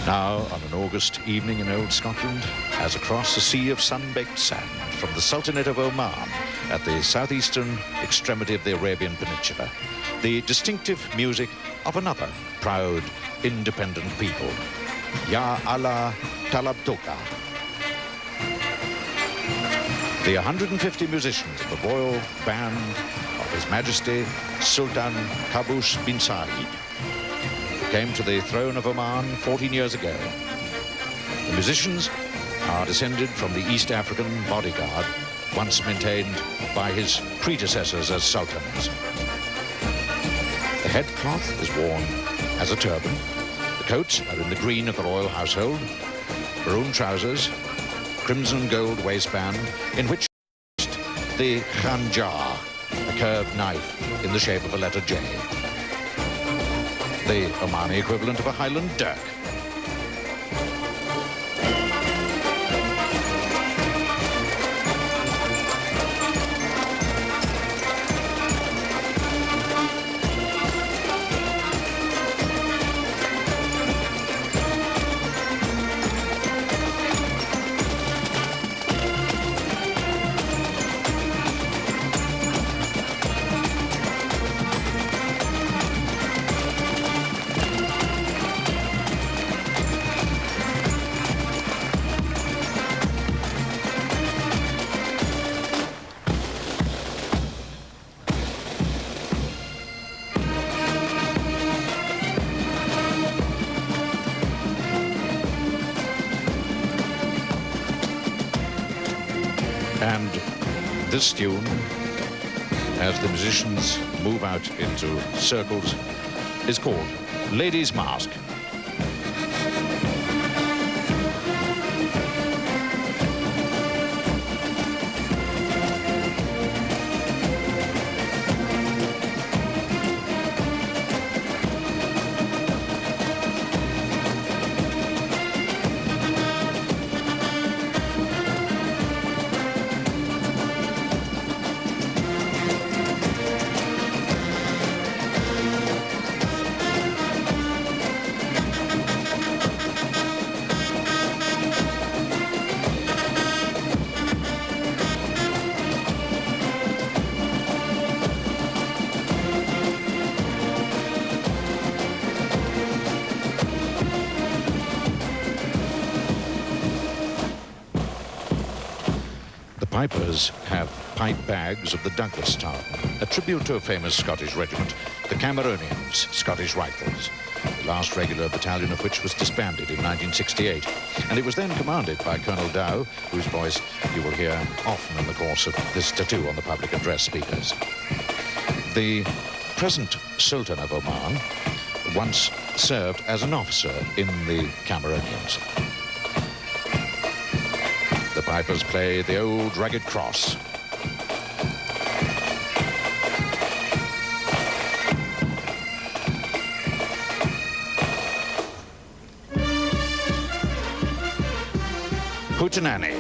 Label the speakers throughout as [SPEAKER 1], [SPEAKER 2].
[SPEAKER 1] Now, on an August evening in old Scotland, as across a sea of sun-baked sand from the Sultanate of Oman at the southeastern extremity of the Arabian Peninsula, the distinctive music of another proud, independent people, Ya Allah Talabtoka. The 150 musicians of the royal band of His Majesty Sultan Qaboos bin Said came to the throne of Oman 14 years ago. The musicians are descended from the East African bodyguard, once maintained by his predecessors as sultans. The headcloth is worn as a turban. The coats are in the green of the royal household, maroon trousers, crimson and gold waistband, in which the khanjar, a curved knife in the shape of a letter J, the Omani equivalent of a Highland dirk. And this tune, as the musicians move out into circles, is called Lady's Mask. Pipers have pipe bags of the Douglas style, a tribute to a famous Scottish regiment, the Cameronians, Scottish Rifles, the last regular battalion of which was disbanded in 1968. And it was then commanded by Colonel Dow, whose voice you will hear often in the course of this tattoo on the public address speakers. The present Sultan of Oman once served as an officer in the Cameronians. The pipers play the old rugged cross. Hootenanny.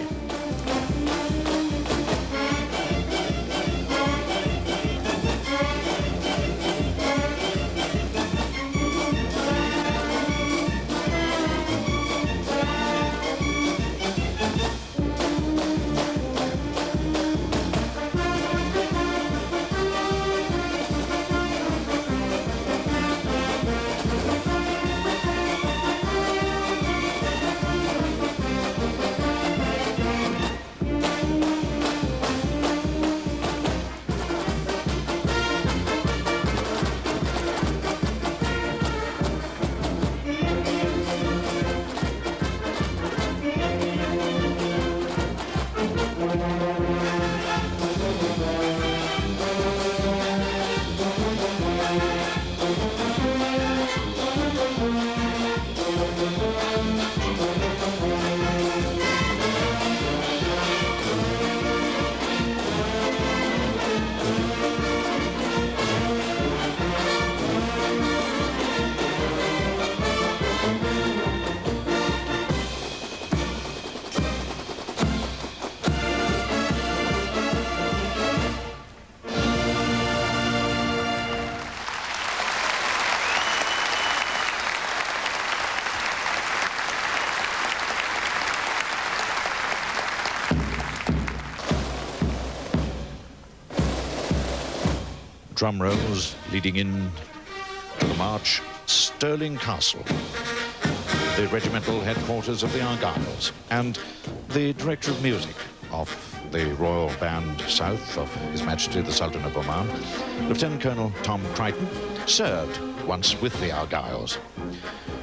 [SPEAKER 1] drum rolls leading in to the march, Stirling Castle, the regimental headquarters of the Argylls, and the director of music of the Royal Band South of His Majesty the Sultan of Oman, Lieutenant Colonel Tom Crichton, served once with the Argylls.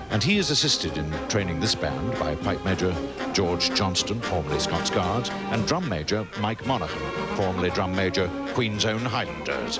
[SPEAKER 1] And he is assisted in training this band by Pipe Major George Johnston, formerly Scots Guards, and Drum Major Mike Monaghan, formerly Drum Major Queen's Own Highlanders.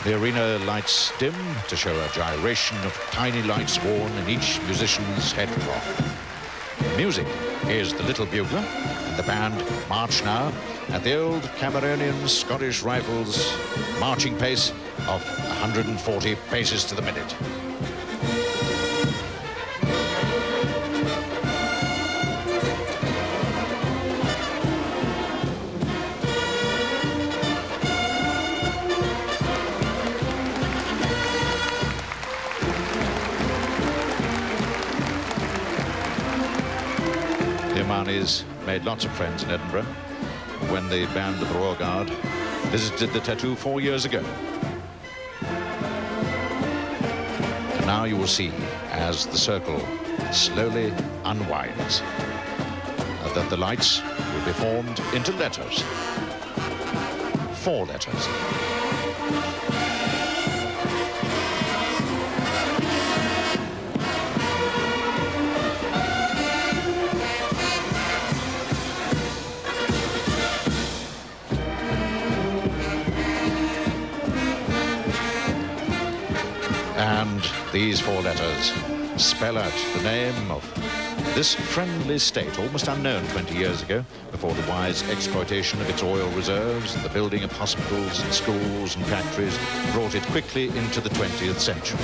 [SPEAKER 1] The arena lights dim to show a gyration of tiny lights worn in each musician's headcloth. Music is the little bugler, and the band march now at the old Cameronian Scottish Rifles marching pace of 140 paces to the minute. Omanis made lots of friends in Edinburgh when the band of the Royal Guard visited the Tattoo 4 years ago. And now you will see, as the circle slowly unwinds, that the lights will be formed into letters. 4 letters. And these 4 letters spell out the name of this friendly state, almost unknown 20 years ago, before the wise exploitation of its oil reserves and the building of hospitals and schools and factories brought it quickly into the 20th century.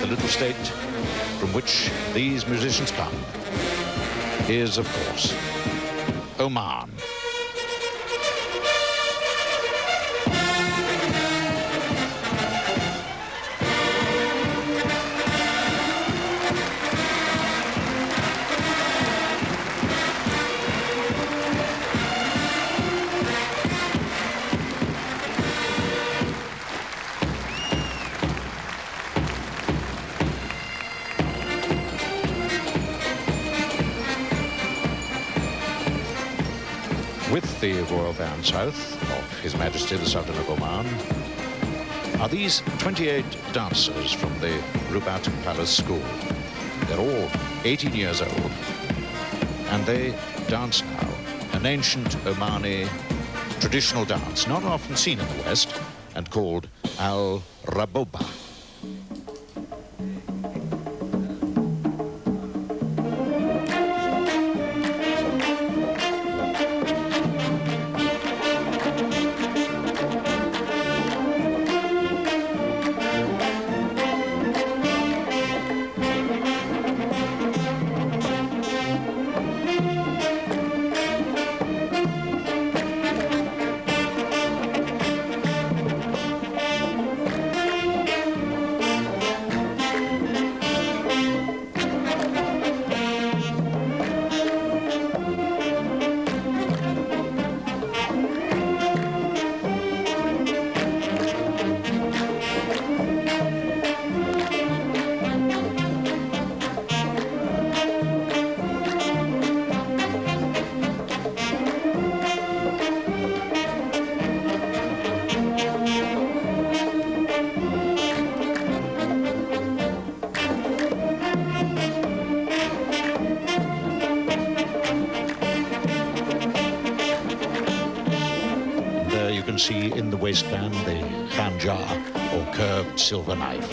[SPEAKER 1] The little state from which these musicians come is, of course, Oman. With the Royal Band South of His Majesty the Sultan of Oman are these 28 dancers from the Rubat Palace School. They're all 18 years old, and they dance now, an ancient Omani traditional dance, not often seen in the West, and called al-Raboba. You can see in the waistband the khanjar, or curved silver knife.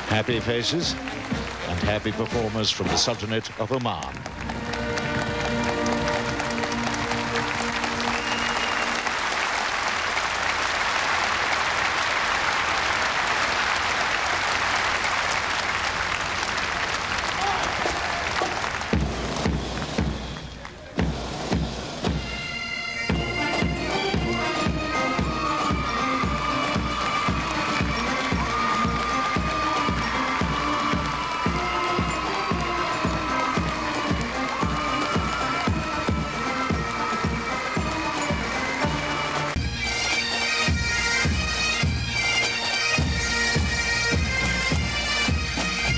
[SPEAKER 1] Happy faces and happy performers from the Sultanate of Oman.